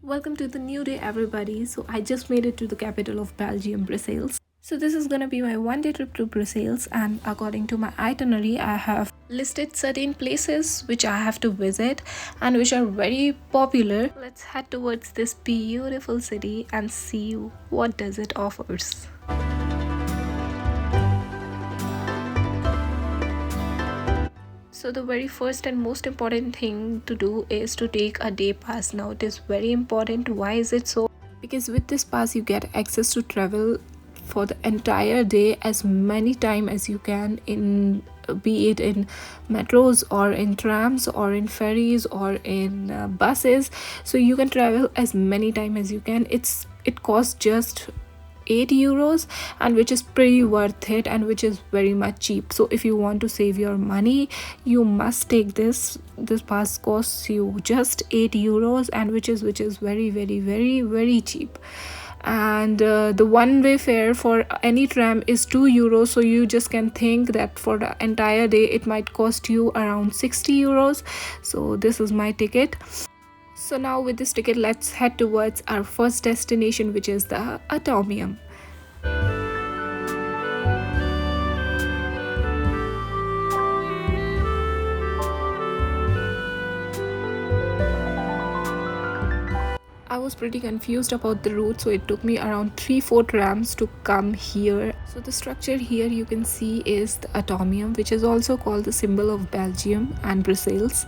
Welcome to the new day, everybody. So, I just made it to the capital of Belgium, Brussels. So, this is gonna be my one-day trip to Brussels, and according to my itinerary, I have listed certain places which I have to visit and which are very popular. Let's head towards this beautiful city and see what does it offers. So the very first and most important thing to do is to take a day pass. Now it is very important. Why is it so? Because with this pass you get access to travel for the entire day as many time as you can, in be it in metros or in trams or in ferries or in buses. So you can travel as many time as you can. It costs just 8 euros, and which is pretty worth it and which is very much cheap. So if you want to save your money, you must take this pass. Costs you just 8 euros, and which is very cheap. And the one way fare for any tram is 2 euros, so you just can think that for the entire day it might cost you around 60 euros. So this is my ticket. So now with this ticket, let's head towards our first destination, which is the Atomium. I was pretty confused about the route, so it took me around 3-4 trams to come here. So the structure here you can see is the atomium, which is also called the symbol of Belgium and Brussels.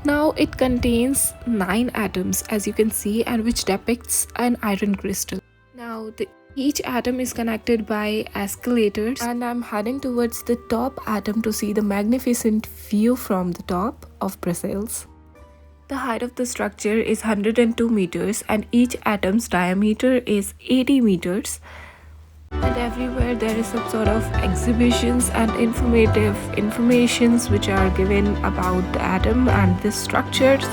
Now it contains 9 atoms, as you can see, and which depicts an iron crystal. Now each atom is connected by escalators, and I'm heading towards the top atom to see the magnificent view from the top of Brussels. The height of the structure is 102 meters, and each atom's diameter is 80 meters. And everywhere there is some sort of exhibitions and informative informations which are given about the atom and the structures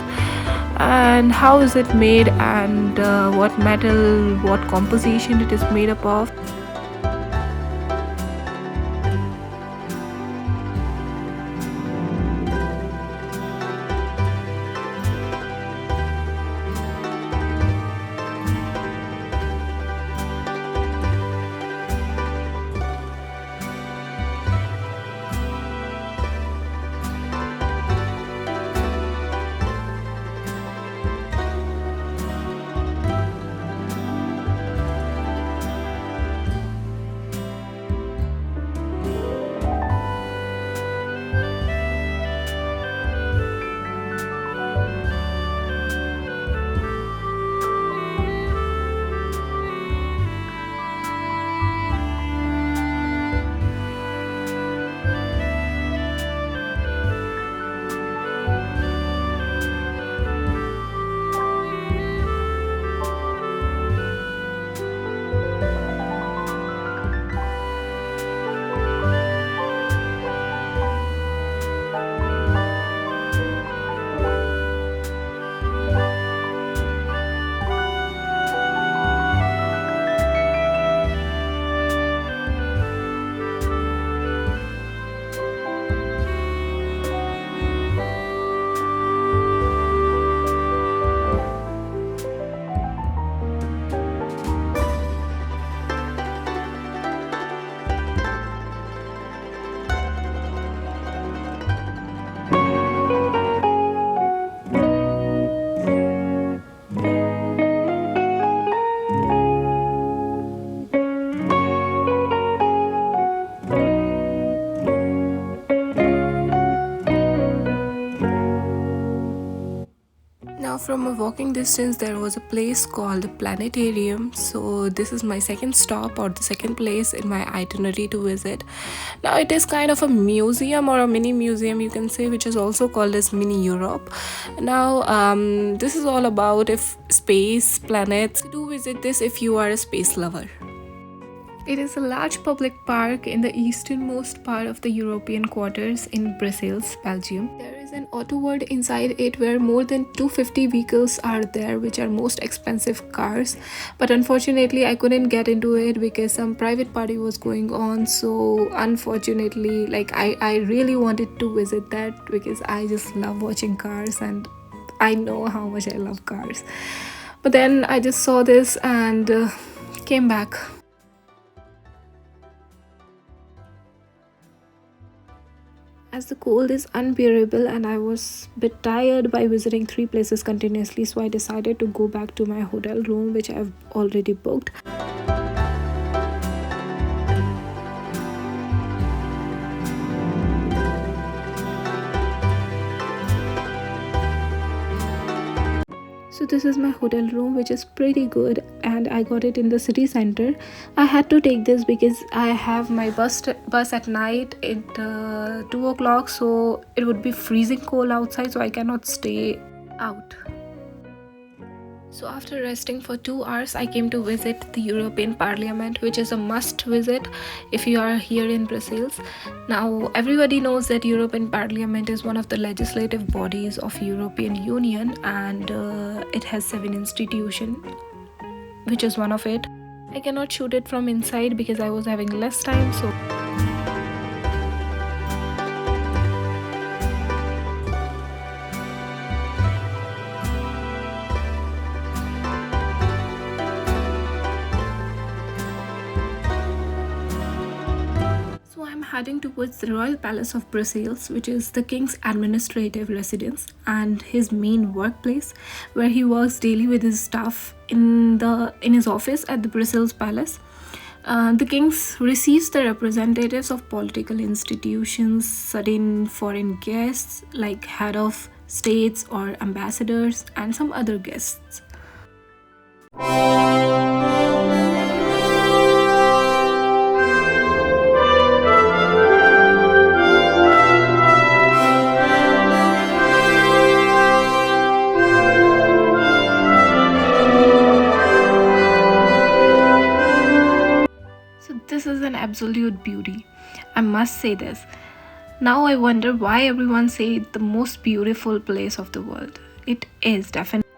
and how is it made, and what metal, what composition it is made up of. Now from a walking distance there was a place called the Planetarium. So this is my second stop, or the second place in my itinerary to visit. Now it is kind of a museum or a mini museum, you can say, which is also called as Mini Europe. Now this is all about if space, planets. Do visit this if you are a space lover. It is a large public park in the easternmost part of the European quarters in Brussels, Belgium. There is an auto world inside it where more than 250 vehicles are there, which are most expensive cars. But unfortunately, I couldn't get into it because some private party was going on. So unfortunately, I really wanted to visit that because I just love watching cars and I know how much I love cars. But then I just saw this and came back. As the cold is unbearable and I was a bit tired by visiting three places continuously, so I decided to go back to my hotel room, which I've already booked. So this is my hotel room, which is pretty good, and I got it in the city center. I had to take this because I have my bus at night at 2 o'clock, so it would be freezing cold outside, so I cannot stay out. So after resting for 2 hours, I came to visit the European Parliament, which is a must visit if you are here in Brussels. Now everybody knows that European Parliament is one of the legislative bodies of European Union, and it has 7 institutions, which is one of it. I cannot shoot it from inside because I was having less time, so I'm heading towards the Royal Palace of Brussels, which is the king's administrative residence and his main workplace, where he works daily with his staff in his office at the Brussels Palace. The king receives the representatives of political institutions, certain foreign guests like head of states or ambassadors, and some other guests. This is an absolute beauty. I must say this. Now I wonder why everyone say the most beautiful place of the world. It is definitely.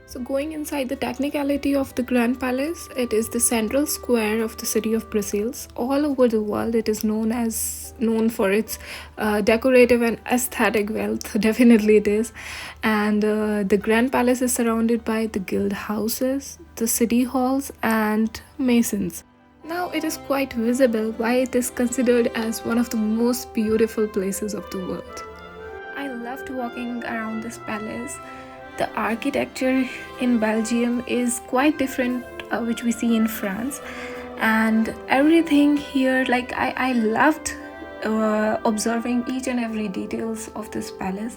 So going inside the technicality of the Grand Palace, it is the central square of the city of Brussels. All over the world, it is known for its decorative and aesthetic wealth. Definitely it is. And the Grand Palace is surrounded by the guild houses, the city halls, and masons. Now it is quite visible why it is considered as one of the most beautiful places of the world. I loved walking around this palace. The architecture in Belgium is quite different, which we see in France, and everything here, like I loved observing each and every details of this palace.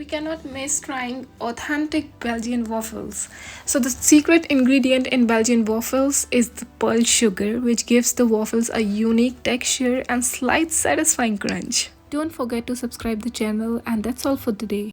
Cannot miss trying authentic Belgian waffles. So the secret ingredient in Belgian waffles is the pearl sugar, which gives the waffles a unique texture and slight satisfying crunch. Don't forget to subscribe the channel, and that's all for today.